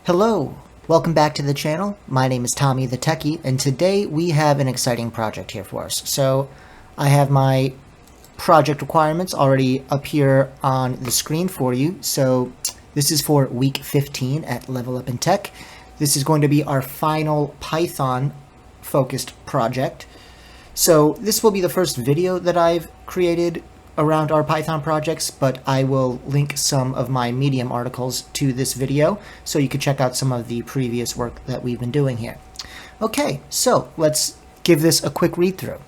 Hello, welcome back to the channel. My name is Tommy the Techie, and today we have an exciting project here for us. So I have my project requirements already up here on the screen for you. So this is for week 15 at Level Up in Tech. This is going to be our final Python focused project. So this will be the first video that I've created around our Python projects, but I will link some of my Medium articles to this video so you can check out some of the previous work that we've been doing here. Okay, so let's give this a quick read through.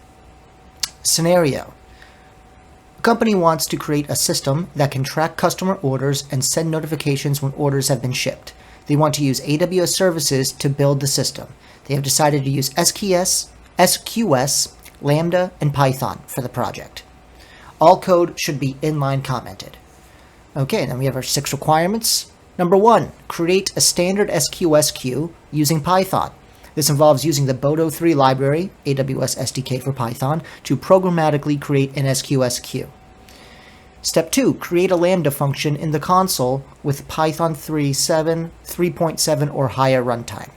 Scenario. A company wants to create a system that can track customer orders and send notifications when orders have been shipped. They want to use AWS services to build the system. They have decided to use SQS, Lambda, and Python for the project. All code should be inline commented. Okay, then we have our 6 requirements. Number 1, create a standard SQS queue using Python. This involves using the Boto3 library, AWS SDK for Python, to programmatically create an SQS queue. Step 2, create a Lambda function in the console with Python 3.7 or higher runtime.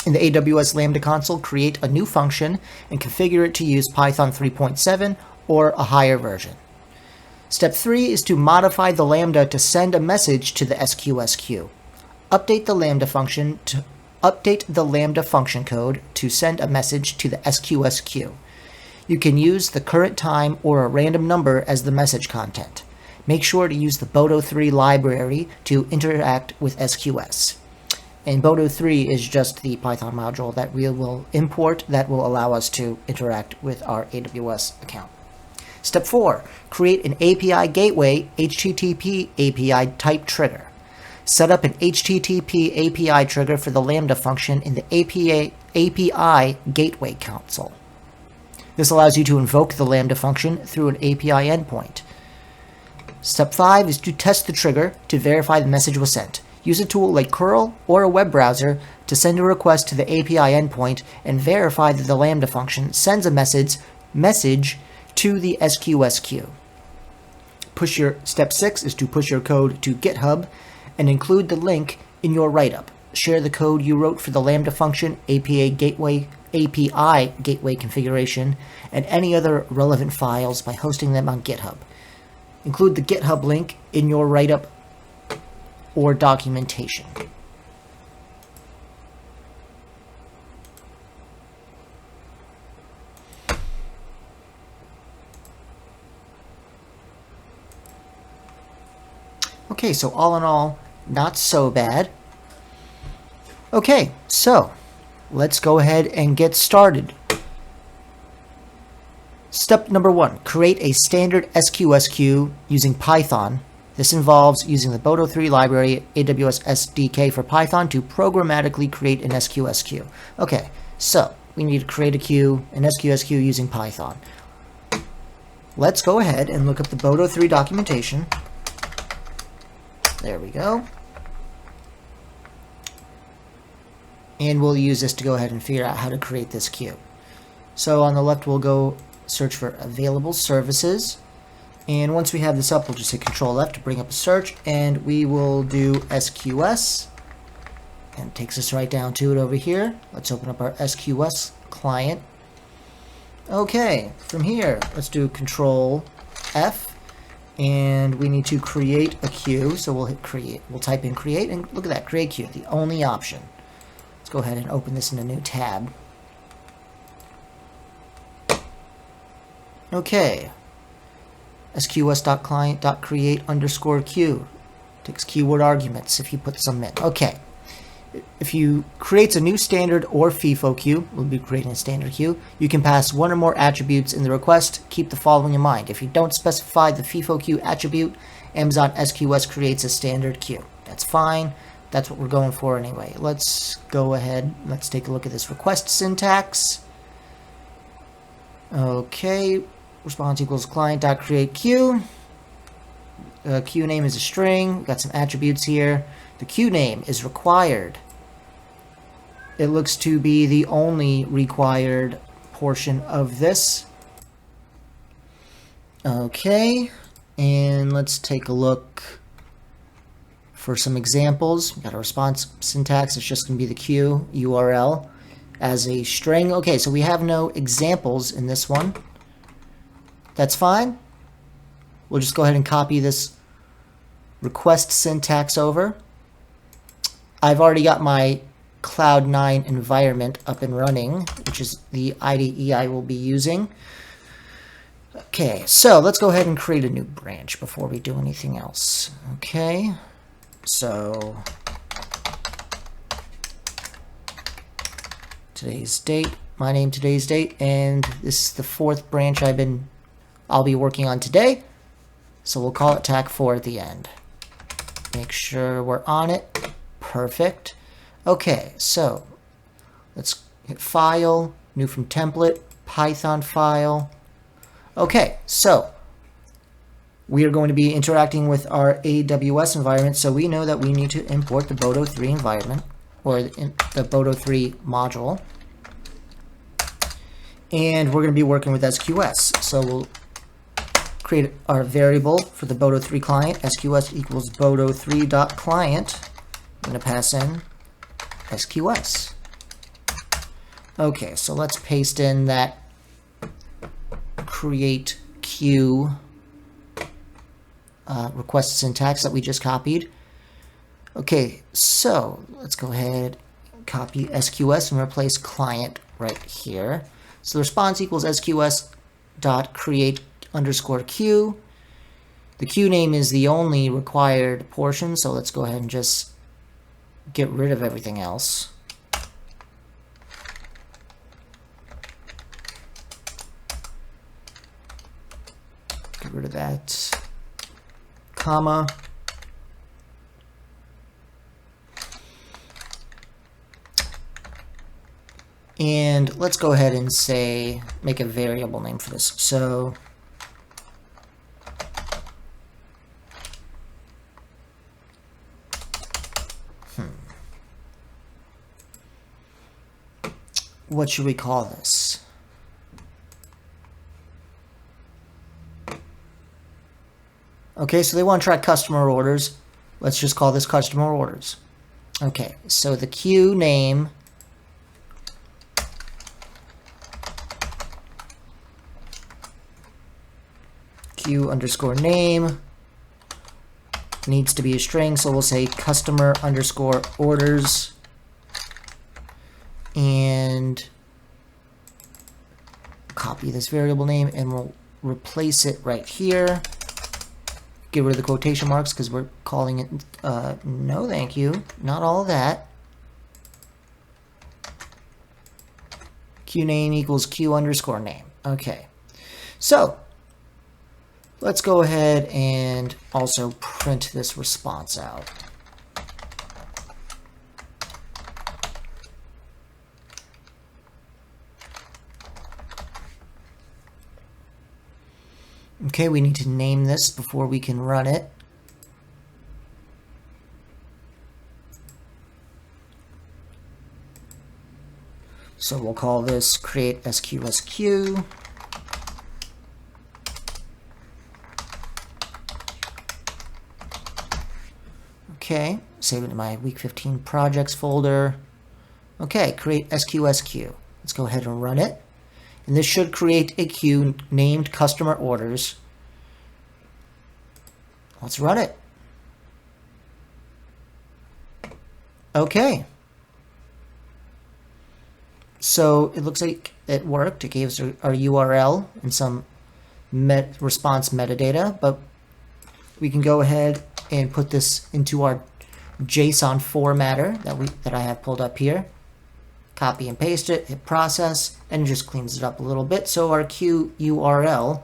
In the AWS Lambda console, create a new function and configure it to use Python 3.7 or a higher version. Step 3 is to modify the Lambda to send a message to the SQS queue. Update the Lambda function code to send a message to the SQS queue. You can use the current time or a random number as the message content. Make sure to use the Boto3 library to interact with SQS. And Boto3 is just the Python module that we will import that will allow us to interact with our AWS account. Step 4, create an API gateway HTTP API type trigger. Set up an HTTP API trigger for the Lambda function in the API gateway console. This allows you to invoke the Lambda function through an API endpoint. Step 5 is to test the trigger to verify the message was sent. Use a tool like curl or a web browser to send a request to the API endpoint and verify that the Lambda function sends a message to the SQS queue. Step 6 is to push your code to GitHub and include the link in your write-up. Share the code you wrote for the Lambda function, API gateway configuration, and any other relevant files by hosting them on GitHub. Include the GitHub link in your write-up or documentation. Okay, so all in all, not so bad. Okay, so let's go ahead and get started. Step number 1, create a standard SQS queue using Python. This involves using the Boto3 library, AWS SDK for Python to programmatically create an SQS queue. Okay, so we need to create a queue, an SQS queue using Python. Let's go ahead and look up the Boto3 documentation. There we go. And we'll use this to go ahead and figure out how to create this queue. So on the left, we'll go search for available services. And once we have this up, we'll just hit Control F to bring up a search, and we will do SQS. And it takes us right down to it over here. Let's open up our SQS client. Okay, from here, let's do Control F. And we need to create a queue, so we'll hit create. We'll type in create, and look at that, create queue, the only option. Let's go ahead and open this in a new tab. Okay. SQS.client.create_queue. Takes keyword arguments if you put some in. Okay. If you create a new standard or FIFO queue, we'll be creating a standard queue, you can pass one or more attributes in the request. Keep the following in mind. If you don't specify the FIFO queue attribute, Amazon SQS creates a standard queue. That's fine. That's what we're going for anyway. Let's go ahead. Let's take a look at this request syntax. Okay. Response equals client.create queue. Queue name is a string. We've got some attributes here. The queue name is required. It looks to be the only required portion of this. Okay, and let's take a look For some examples, we got a response syntax. It's just going to be the queue URL as a string. Okay, so we have no examples in this one. That's fine. We'll just go ahead and copy this request syntax over. I've already got my Cloud9 environment up and running, which is the IDE I will be using. Okay, so let's go ahead and create a new branch before we do anything else. Okay, so today's date, my name, today's date, and this is the 4th branch I'll be working on today. So we'll call it tag 4 at the end. Make sure we're on it. Perfect. Okay, so let's hit File, New from Template, Python file. Okay, so we are going to be interacting with our AWS environment, so we know that we need to import the Boto3 environment, or the Boto3 module. And we're going to be working with SQS. So we'll create our variable for the Boto3 client, SQS equals Boto3.client. I'm going to pass in SQS. Okay, so let's paste in that create queue request syntax that we just copied. Okay, so let's go ahead and copy SQS and replace client right here. So the response equals SQS dot create underscore queue. The queue name is the only required portion, so let's go ahead and just get rid of everything else. Get rid of that comma. And let's go ahead and say, make a variable name for this. So what should we call this? Okay, so they want to track customer orders. Let's just call this customer orders. Okay, so the queue name queue underscore name needs to be a string, so we'll say customer underscore orders, and copy this variable name and we'll replace it right here. Get rid of the quotation marks because we're calling it no thank you, not all of that. Queue name equals queue underscore name. Okay, so let's go ahead and also print this response out. Okay, we need to name this before we can run it. So we'll call this create SQS queue. Okay, save it in my week 15 projects folder. Okay, create SQS queue. Let's go ahead and run it. And this should create a queue named customer orders. Let's run it. Okay. So it looks like it worked. It gave us our URL and some response metadata, but we can go ahead and put this into our JSON formatter that I have pulled up here. Copy and paste it, hit process, and it just cleans it up a little bit. So our queue URL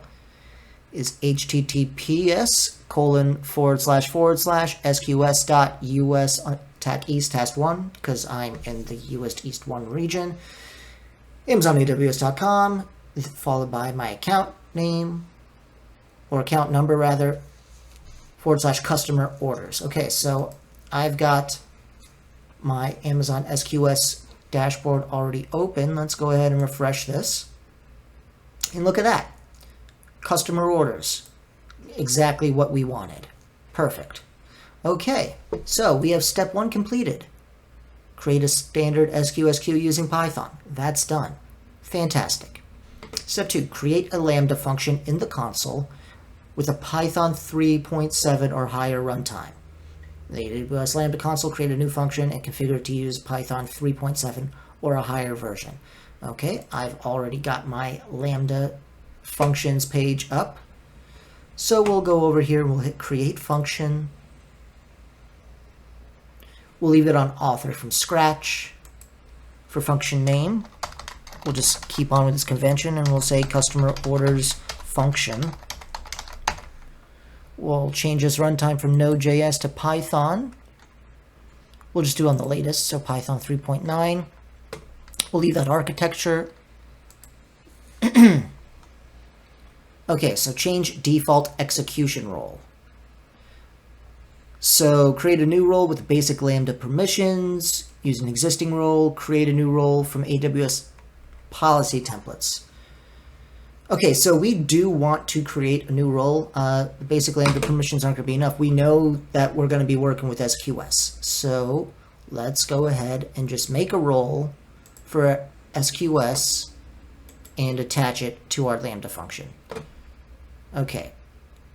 is https://sqs.us tac east task 1, because I'm in the US East 1 region. AmazonAWS.com, followed by my account name, or account number rather, / customer orders. Okay, so I've got my Amazon SQS dashboard already open. Let's go ahead and refresh this. And look at that. Customer orders. Exactly what we wanted. Perfect. Okay, so we have step 1 completed. Create a standard SQS queue using Python. That's done. Fantastic. Step 2, create a Lambda function in the console with a Python 3.7 or higher runtime. The AWS Lambda console, create a new function and configure it to use Python 3.7 or a higher version. Okay, I've already got my Lambda functions page up. So we'll go over here and we'll hit create function. We'll leave it on author from scratch. For function name, we'll just keep on with this convention and we'll say customer orders function. We'll change this runtime from Node.js to Python. We'll just do on the latest, so Python 3.9. We'll leave that architecture. Okay, so change default execution role. So create a new role with basic Lambda permissions, use an existing role, create a new role from AWS policy templates. Okay, so we do want to create a new role. The basic Lambda permissions aren't going to be enough. We know that we're going to be working with SQS. So let's go ahead and just make a role for SQS and attach it to our Lambda function. Okay,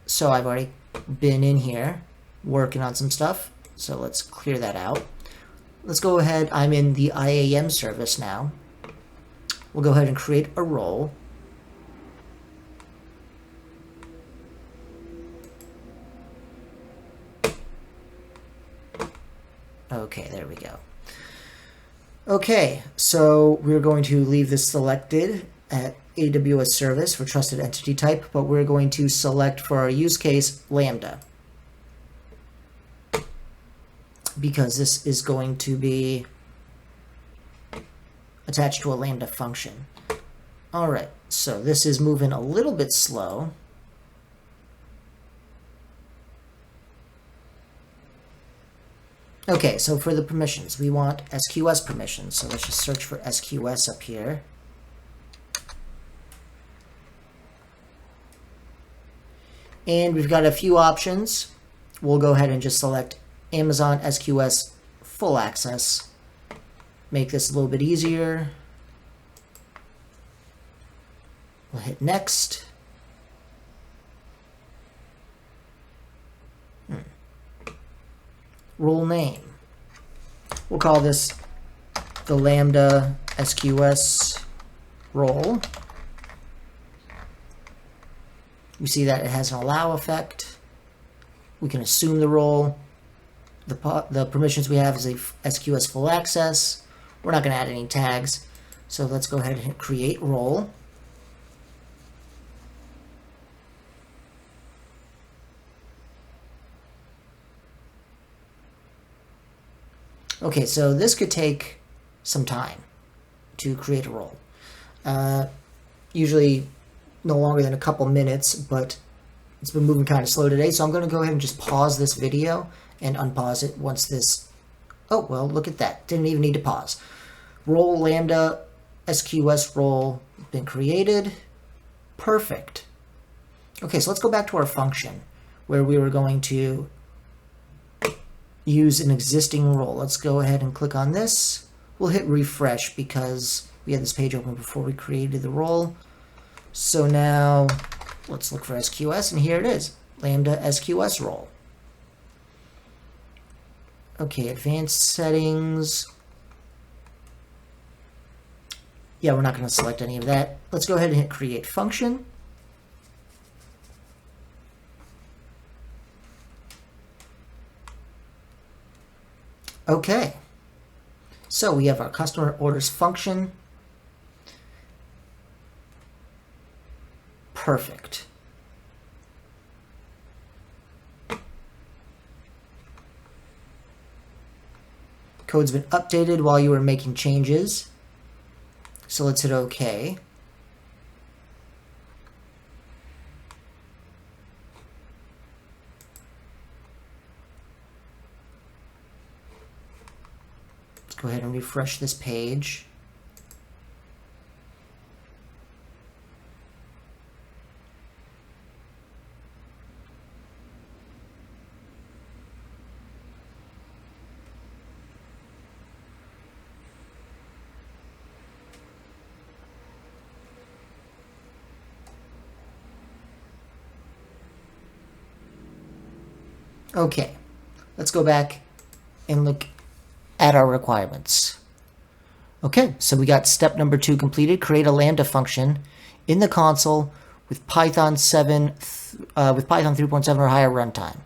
so I've already been in here working on some stuff, so let's clear that out. Let's go ahead, I'm in the IAM service now. We'll go ahead and create a role. Okay, there we go. Okay, so we're going to leave this selected at AWS service for trusted entity type, but we're going to select for our use case Lambda, because this is going to be attached to a Lambda function. All right, so this is moving a little bit slow. Okay, so for the permissions, we want SQS permissions. So let's just search for SQS up here. And we've got a few options. We'll go ahead and just select Amazon SQS full access. Make this a little bit easier. We'll hit next. Role name. We'll call this the Lambda SQS role. We see that it has an allow effect. We can assume the role. The permissions we have is a SQS full access. We're not going to add any tags. So let's go ahead and hit create role. Okay, so this could take some time to create a role. Usually no longer than a couple minutes, but it's been moving kind of slow today, so I'm going to go ahead and just pause this video and unpause it once this... Oh, well, look at that. Didn't even need to pause. Role Lambda SQS role been created. Perfect. Okay, so let's go back to our function where we were going to use an existing role. Let's go ahead and click on this. We'll hit refresh because we had this page open before we created the role. So now let's look for SQS, and here it is, Lambda SQS role. Okay, advanced settings. Yeah, we're not going to select any of that. Let's go ahead and hit create function. Okay, so we have our customer orders function. Perfect. Code's been updated while you were making changes. So let's hit OK. Let's go ahead and refresh this page. Okay, let's go back and look at our requirements. Okay, so we got step number 2 completed. Create a Lambda function in the console with Python 3.7 or higher runtime.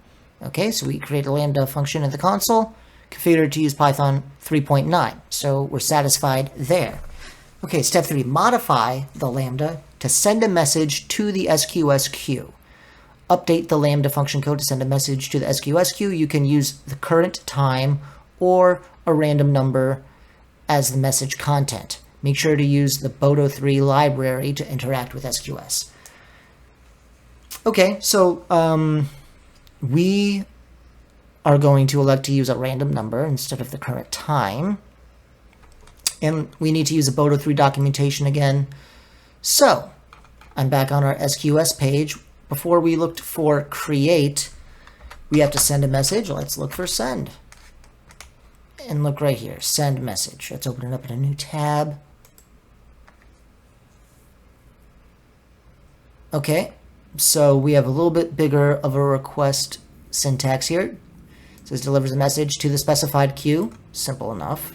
Okay, so we create a Lambda function in the console, configured to use Python 3.9. So we're satisfied there. Okay, step 3, modify the Lambda to send a message to the SQS queue. Update the Lambda function code to send a message to the SQS queue. You can use the current time or a random number as the message content. Make sure to use the Boto3 library to interact with SQS. Okay, so we are going to elect to use a random number instead of the current time. And we need to use the Boto3 documentation again. So I'm back on our SQS page. Before we looked for create, we have to send a message. Let's look for send. And look right here, send message. Let's open it up in a new tab. Okay, so we have a little bit bigger of a request syntax here. It says delivers a message to the specified queue. Simple enough.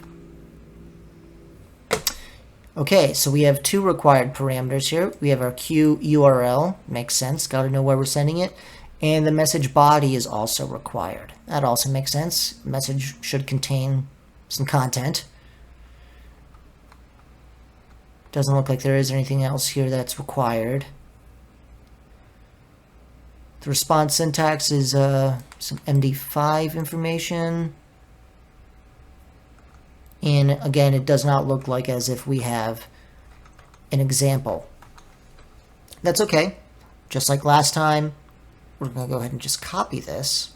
Okay, so we have 2 required parameters here. We have our queue URL, makes sense, got to know where we're sending it. And the message body is also required. That also makes sense. The message should contain some content. Doesn't look like there is anything else here that's required. The response syntax is some MD5 information. And again, it does not look like as if we have an example. That's okay. Just like last time, we're going to go ahead and just copy this.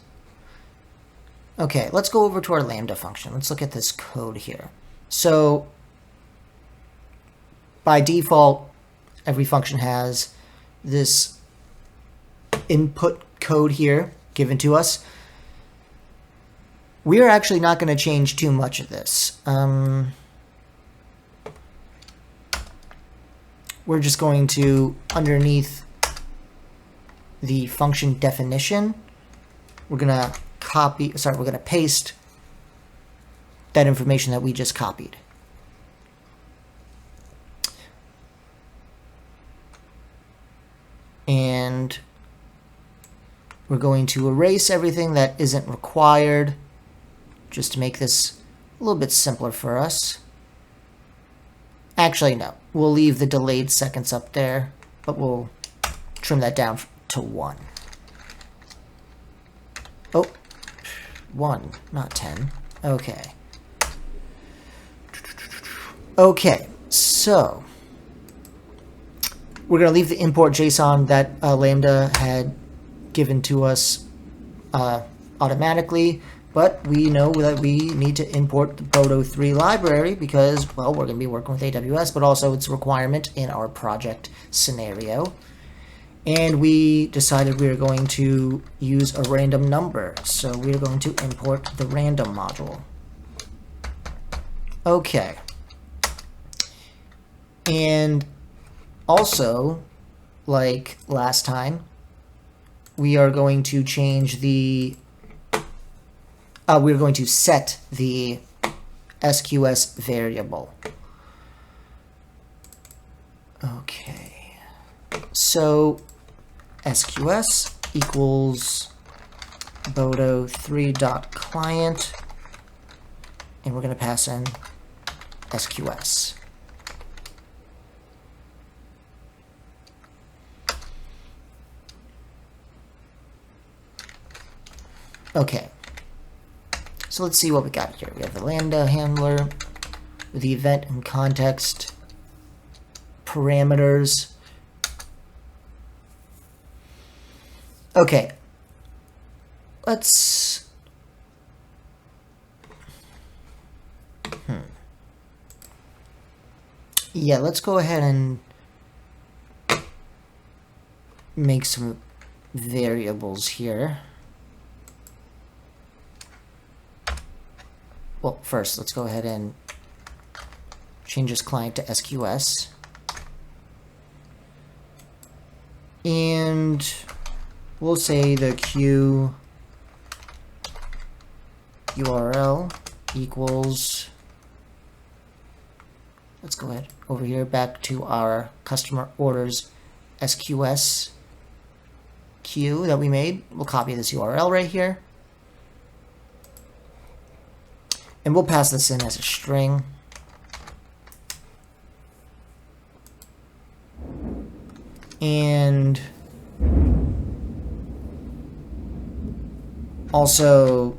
Okay, let's go over to our Lambda function. Let's look at this code here. So by default, every function has this input code here given to us. We are actually not going to change too much of this. We're just going to, underneath the function definition, we're going to paste that information that we just copied. And we're going to erase everything that isn't required, just to make this a little bit simpler for us. Actually, no. We'll leave the delayed seconds up there, but we'll trim that down to 1. Oh, 1, not 10. Okay. Okay, so we're going to leave the import JSON that Lambda had given to us automatically. But we know that we need to import the Boto3 library because, well, we're going to be working with AWS, but also it's a requirement in our project scenario. And we decided we were going to use a random number. So we're going to import the random module. Okay. And also, like last time, we are going to change the we're going to set the SQS variable. Okay, so SQS equals Boto3.client, and we're going to pass in SQS. Okay. So let's see what we got here. We have the Lambda handler with the event and context parameters. Okay. Let's... Yeah, let's go ahead and make some variables here. Well, first, let's go ahead and change this client to SQS. And we'll say the queue URL equals, let's go ahead over here back to our customer orders SQS queue that we made. We'll copy this URL right here. And we'll pass this in as a string. And also,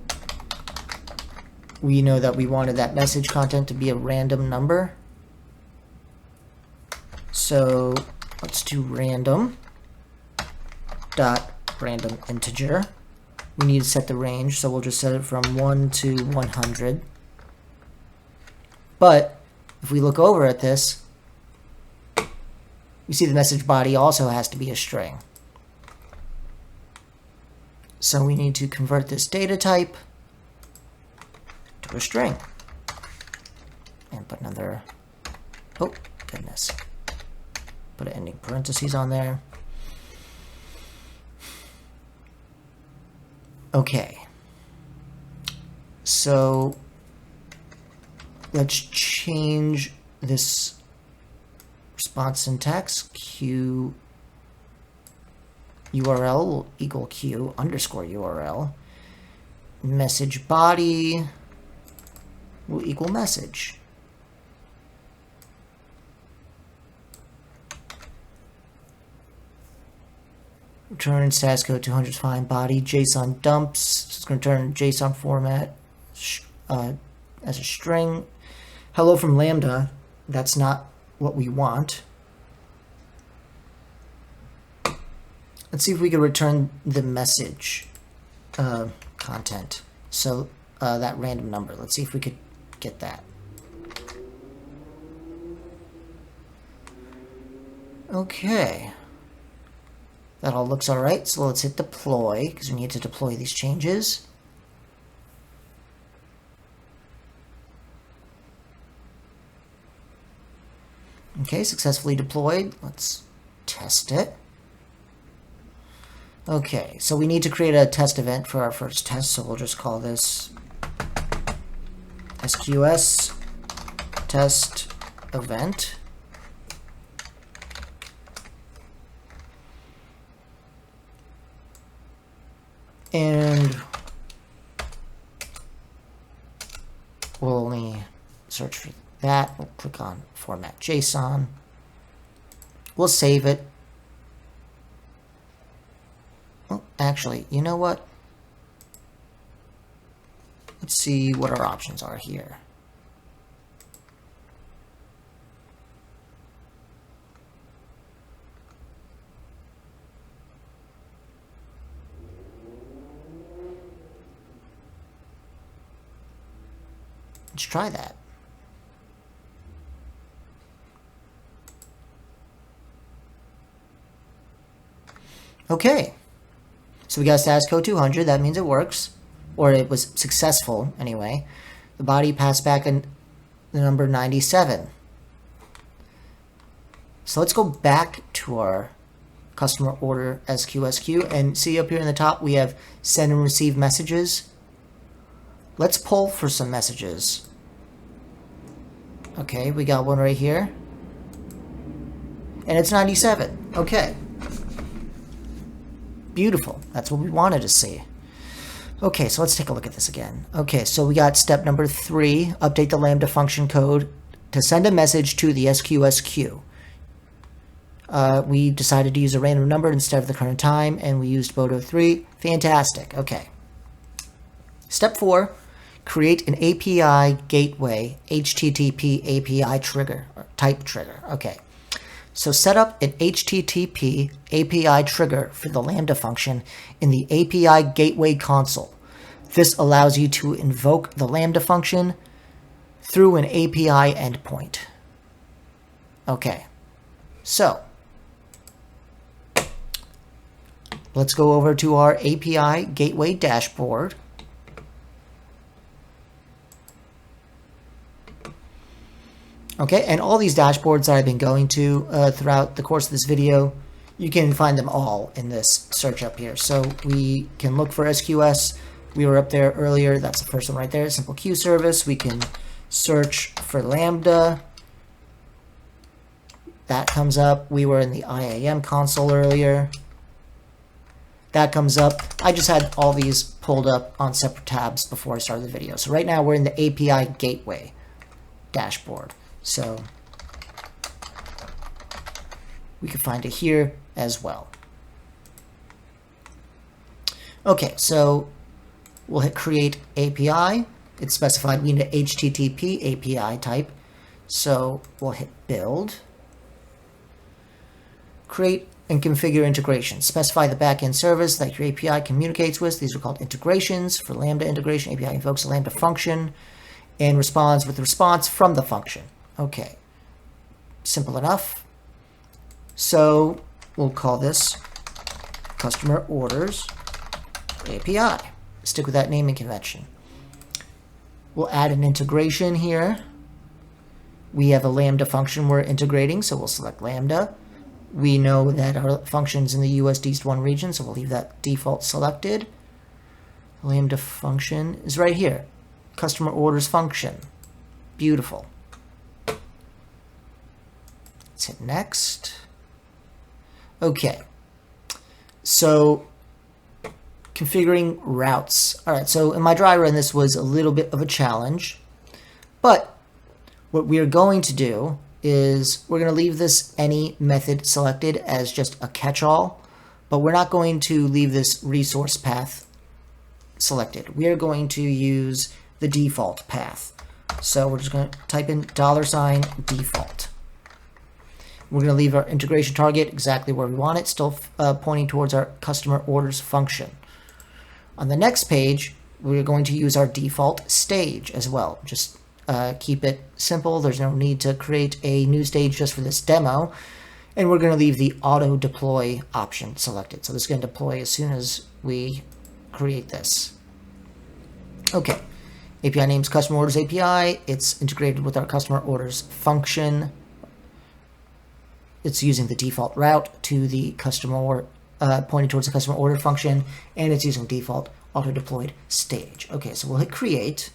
we know that we wanted that message content to be a random number. So let's do random dot random integer. We need to set the range, so we'll just set it from 1 to 100. But if we look over at this, we see the message body also has to be a string. So we need to convert this data type to a string. And put another, oh goodness, put an ending parentheses on there. Okay, so let's change this response syntax. Q URL will equal Q underscore URL. Message body will equal message. Return status code 200 is fine. Body JSON dumps. So it's going to return JSON format as a string. Hello from Lambda. That's not what we want. Let's see if we can return the message content. So that random number. Let's see if we could get that. Okay. That all looks all right. So let's hit deploy because we need to deploy these changes. Okay, successfully deployed. Let's test it. Okay, so we need to create a test event for our first test, so we'll just call this SQS test event. And we'll only search for that. We'll click on format JSON. We'll save it. Well, actually, you know what? Let's see what our options are here. Let's try that. Okay, so we got status code 200. That means it works, or it was successful anyway. The body passed back the number 97. So let's go back to our customer order SQS queue and see up here in the top we have send and receive messages. Let's pull for some messages. Okay, we got one right here. And it's 97. Okay. Beautiful. That's what we wanted to see. Okay, so let's take a look at this again. Okay, so we got step number 3, update the Lambda function code to send a message to the SQS queue. We decided to use a random number instead of the current time, and we used Boto3. Fantastic. Okay. Step 4, create an API gateway HTTP API trigger, or type trigger. Okay. So set up an HTTP API trigger for the Lambda function in the API gateway console. This allows you to invoke the Lambda function through an API endpoint. Okay. So let's go over to our API gateway dashboard. Okay, and all these dashboards that I've been going to throughout the course of this video, you can find them all in this search up here. So we can look for SQS We were up there earlier. That's the first one right there. Simple queue service. We can search for Lambda. That comes up. We were in the IAM console earlier. That comes up. I just had all these pulled up on separate tabs before I started the video. So right now we're in the API Gateway dashboard. So we can find it here as well. Okay, so we'll hit Create API. It's specified we need an HTTP API type. So we'll hit Build. Create and configure integrations. Specify the backend service that your API communicates with. These are called integrations. For Lambda integration, API invokes a Lambda function and responds with a response from the function. Okay, simple enough. So we'll call this customer orders API. Stick with that naming convention. We'll add an integration here. We have a Lambda function we're integrating, so we'll select Lambda. We know that our function's in the US East 1 region, so we'll leave that default selected. Lambda function is right here. Customer orders function. Beautiful. Let's hit next. Okay. So configuring routes. All right, so in my dry run, this was a little bit of a challenge, but what we're going to do is we're going to leave this any method selected as just a catch-all, but we're not going to leave this resource path selected. We are going to use the default path. So we're just going to type in $default. We're going to leave our integration target exactly where we want it, still pointing towards our customer orders function. On the next page, we're going to use our default stage as well. Just keep it simple. There's no need to create a new stage just for this demo. And we're going to leave the auto deploy option selected. So this is going to deploy as soon as we create this. Okay. API name's customer orders API. It's integrated with our customer orders function. It's using the default route to the customer pointing towards the customer order function, and it's using default auto deployed stage. Okay, so we'll hit create.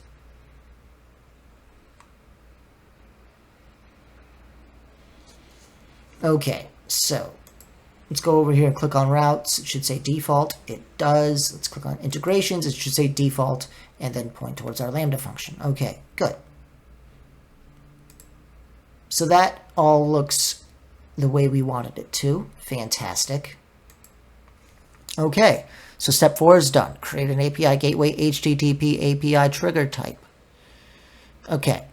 Okay, so let's go over here and click on routes. It should say default. It does. Let's click on integrations. It should say default and then point towards our Lambda function. Okay, good. So that all looks the way we wanted it to. Fantastic. Okay, so step 4 is done. Create an API gateway HTTP API trigger type. Okay,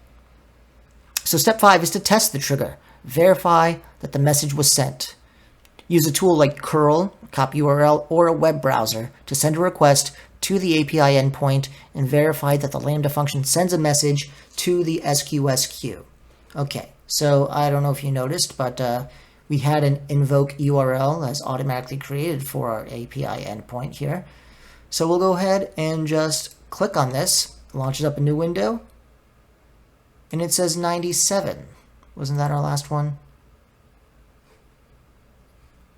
so step 5 is to test the trigger. Verify that the message was sent. Use a tool like curl, copy URL, or a web browser to send a request to the API endpoint and verify that the Lambda function sends a message to the SQS queue. Okay, so I don't know if you noticed, but we had an invoke URL that's automatically created for our API endpoint here. So we'll go ahead and just click on this, launches up a new window, and it says 97. Wasn't that our last one?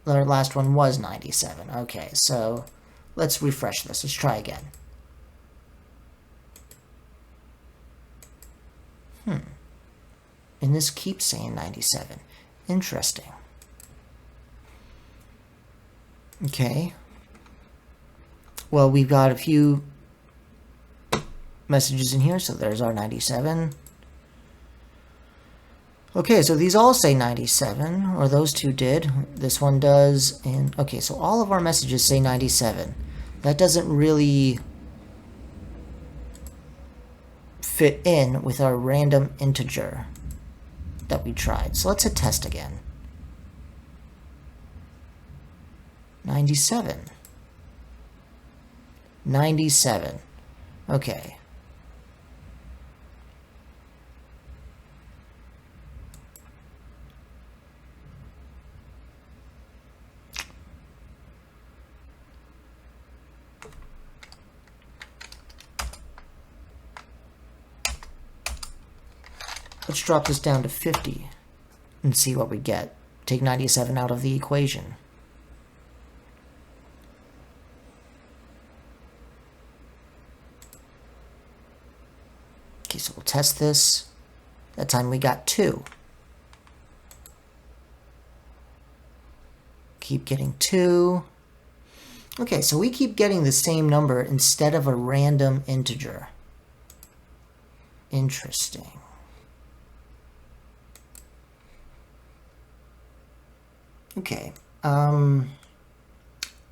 Our last one was 97. Okay, so let's refresh this. Let's try again. And this keeps saying 97. Interesting. Okay. Well, we've got a few messages in here, so there's our 97. Okay, so these all say 97, or those two did. This one does, and okay, so all of our messages say 97. That doesn't really fit in with our random integer that we tried. So let's hit test again. 97. 97. Okay. Let's drop this down to 50 and see what we get. Take 97 out of the equation. Okay, so we'll test this. That time we got 2. Keep getting 2. Okay, so we keep getting the same number instead of a random integer. Interesting. Okay,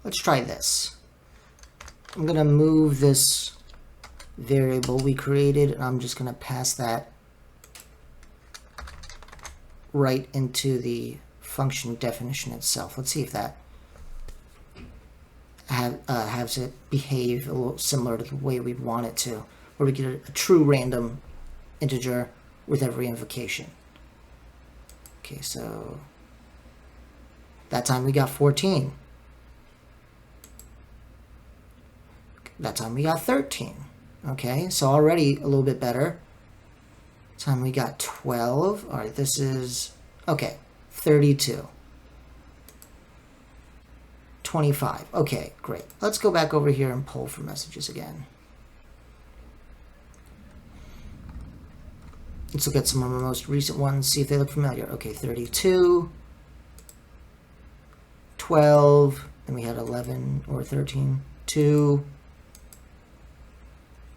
let's try this. I'm going to move this variable we created, and I'm just going to pass that right into the function definition itself. Let's see if that has it behave a little similar to the way we'd want it to, where we get a true random integer with every invocation. Okay, so that time we got 14. That time we got 13. Okay, so already a little bit better. Time we got 12. All right, this is, okay, 32. 25. Okay, great. Let's go back over here and poll for messages again. Let's look at some of our most recent ones, see if they look familiar. Okay, 32, 12, and we had 11 or 13, 2,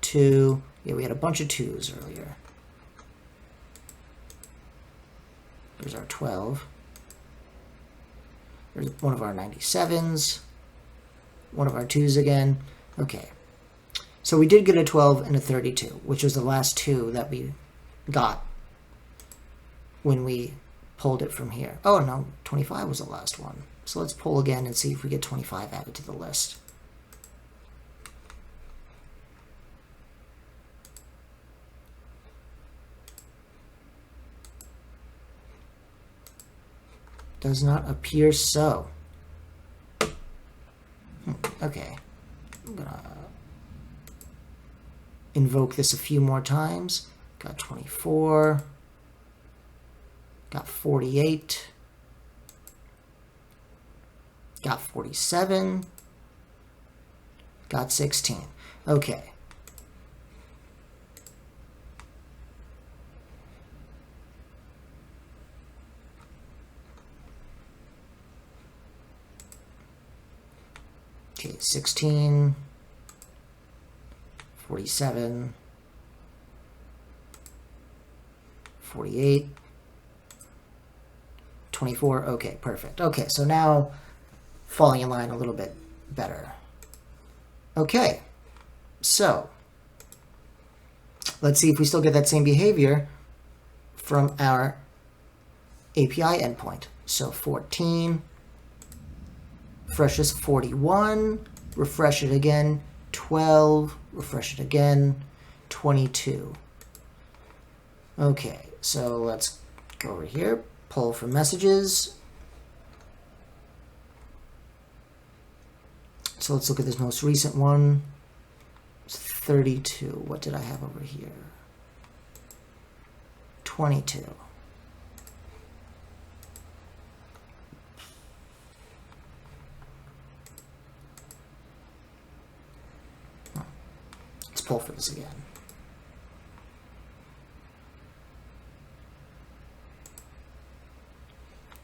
2. Yeah, we had a bunch of 2s earlier. There's our 12. There's one of our 97s. One of our 2s again. Okay. So we did get a 12 and a 32, which was the last 2 that we got when we pulled it from here. Oh, no, 25 was the last one. So let's pull again and see if we get 25 added to the list. Does not appear so. Okay. I'm gonna invoke this a few more times. Got 24. Got 48. Got 47. Got 16. Okay. Okay, 16, 47, 48, 24. Okay, perfect. Okay, so now falling in line a little bit better. Okay, so let's see if we still get that same behavior from our API endpoint. So 14. Refresh this, 41, refresh it again, 12, refresh it again, 22. Okay, so let's go over here, pull for messages. So let's look at this most recent one. It's 32. What did I have over here? 22. Pull for this again.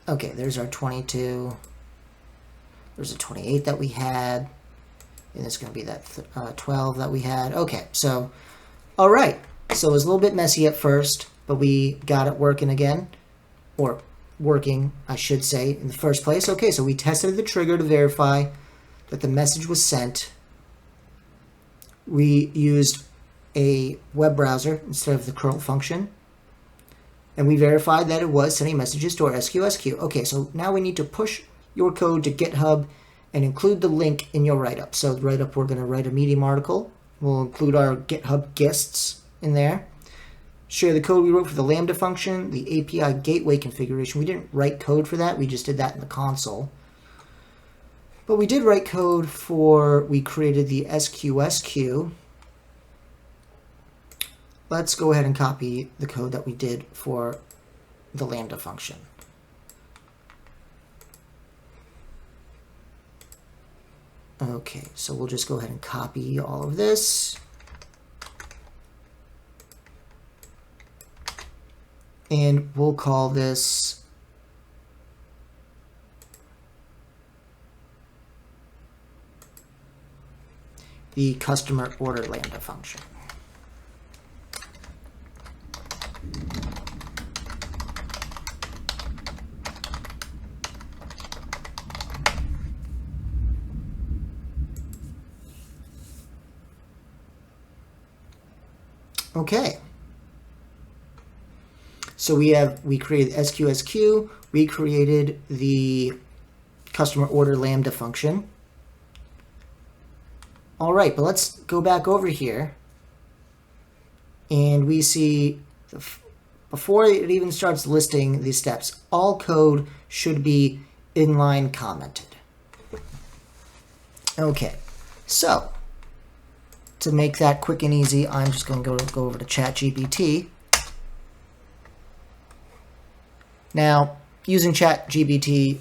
Okay, there's our 22. There's a 28 that we had. And it's going to be that 12 that we had. Okay, so, all right. So it was a little bit messy at first, but we got it working again. Or working, I should say, in the first place. Okay, so we tested the trigger to verify that the message was sent. We used a web browser instead of the curl function. And we verified that it was sending messages to our SQS queue. Okay, so now we need to push your code to GitHub and include the link in your write-up. So the write-up, we're going to write a Medium article. We'll include our GitHub guests in there. Share the code we wrote for the Lambda function, the API gateway configuration. We didn't write code for that. We just did that in the console. But we did write code for, we created the SQS queue. Let's go ahead and copy the code that we did for the Lambda function. Okay, so we'll just go ahead and copy all of this. and we'll call this the customer order Lambda function. Okay. So we created SQS queue, we created the customer order Lambda function. All right, but let's go back over here and we see before it even starts listing these steps, all code should be inline commented. Okay, so to make that quick and easy, I'm just going to go over to ChatGPT. Now, using ChatGPT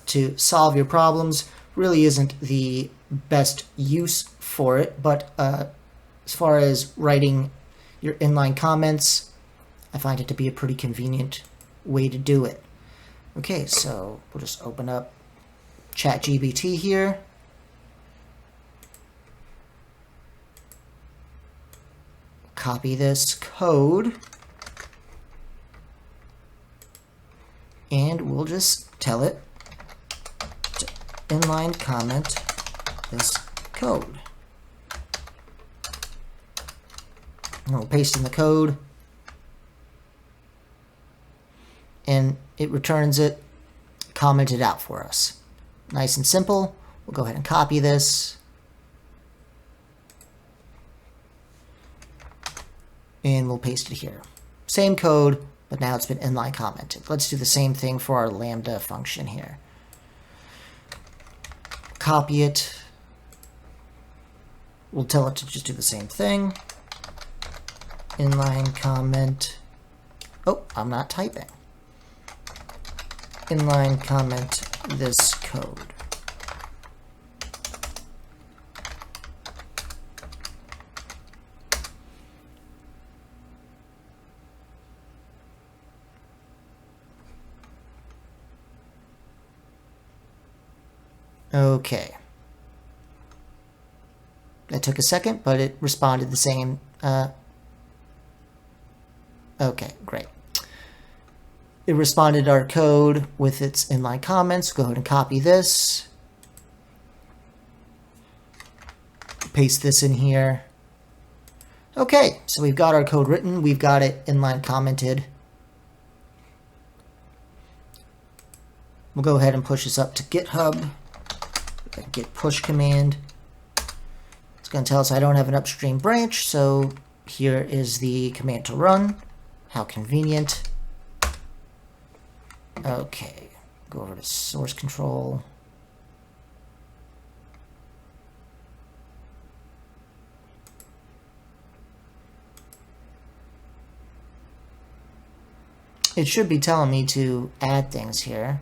to solve your problems really isn't the best use for it, but as far as writing your inline comments, I find it to be a pretty convenient way to do it. Okay, so we'll just open up ChatGPT here. Copy this code. And we'll just tell it to inline comment this code. And we'll paste in the code. And it returns it commented out for us. Nice and simple. We'll go ahead and copy this. And we'll paste it here. Same code, but now it's been inline commented. Let's do the same thing for our Lambda function here. Copy it. We'll tell it to just do the same thing. Inline comment. Oh, I'm not typing. Inline comment this code. Okay. That took a second, but it responded the same. Okay, great. It responded to our code with its inline comments. Go ahead and copy this. Paste this in here. Okay, so we've got our code written. We've got it inline commented. We'll go ahead and push this up to GitHub. Git push command. It's going to tell us I don't have an upstream branch, so here is the command to run. How convenient. Okay, go over to source control. It should be telling me to add things here.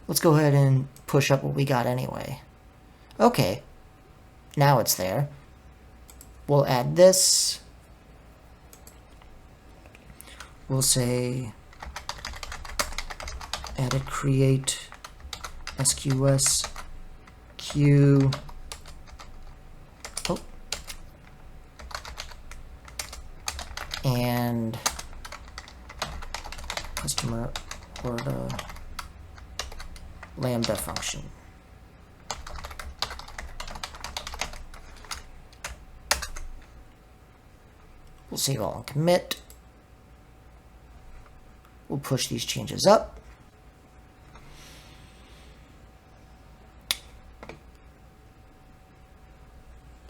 Let's go ahead and push up what we got anyway. Okay, now it's there. We'll add this. We'll say added create SQS queue. Oh. And customer order Lambda function. We'll save all and commit. We'll push these changes up.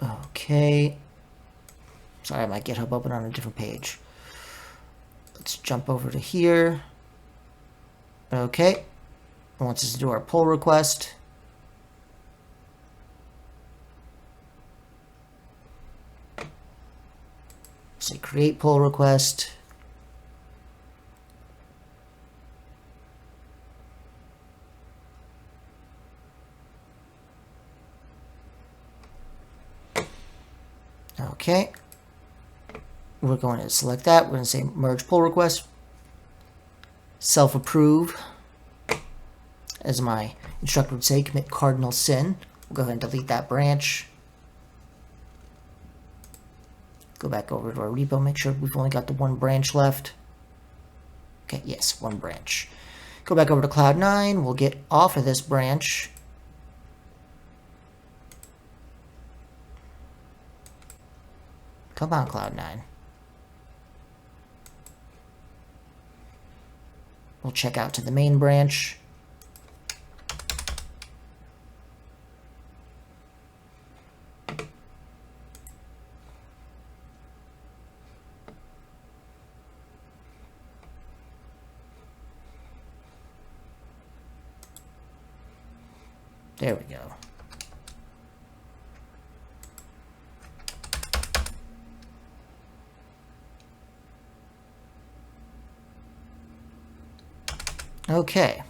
Okay. Sorry, I have my GitHub open on a different page. Let's jump over to here. Okay. It wants us to do our pull request. Say create pull request. Okay. We're going to select that. We're going to say merge pull request. Self-approve. As my instructor would say, commit cardinal sin. We'll go ahead and delete that branch. Go back over to our repo, make sure we've only got the one branch left. Okay, yes, one branch. Go back over to Cloud9. We'll get off of this branch. Come on, Cloud9. We'll check out to the main branch. There we go. Okay.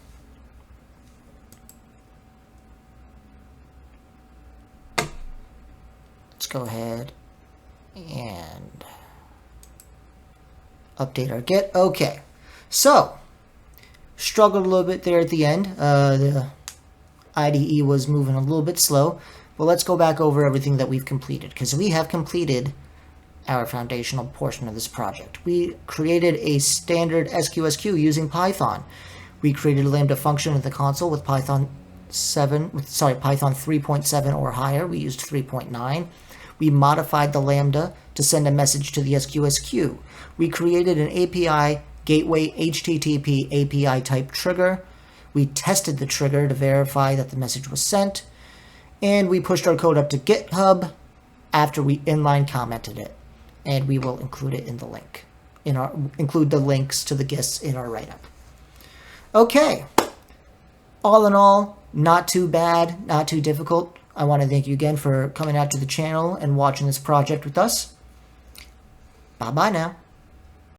Let's go ahead and update our Git. Okay. So, struggled a little bit there at the end. The IDE was moving a little bit slow, but let's go back over everything that we've completed, because we have completed our foundational portion of this project. We created a standard SQS queue using Python. We created a Lambda function in the console with Python 3.7 or higher. We used 3.9. We modified the Lambda to send a message to the SQS queue. We created an API gateway HTTP API type trigger. We tested the trigger to verify that the message was sent. And we pushed our code up to GitHub after we inline commented it. And we will include it in the link. Include the links to the GIFs in our write-up. Okay. All in all, not too bad, not too difficult. I want to thank you again for coming out to the channel and watching this project with us. Bye-bye now.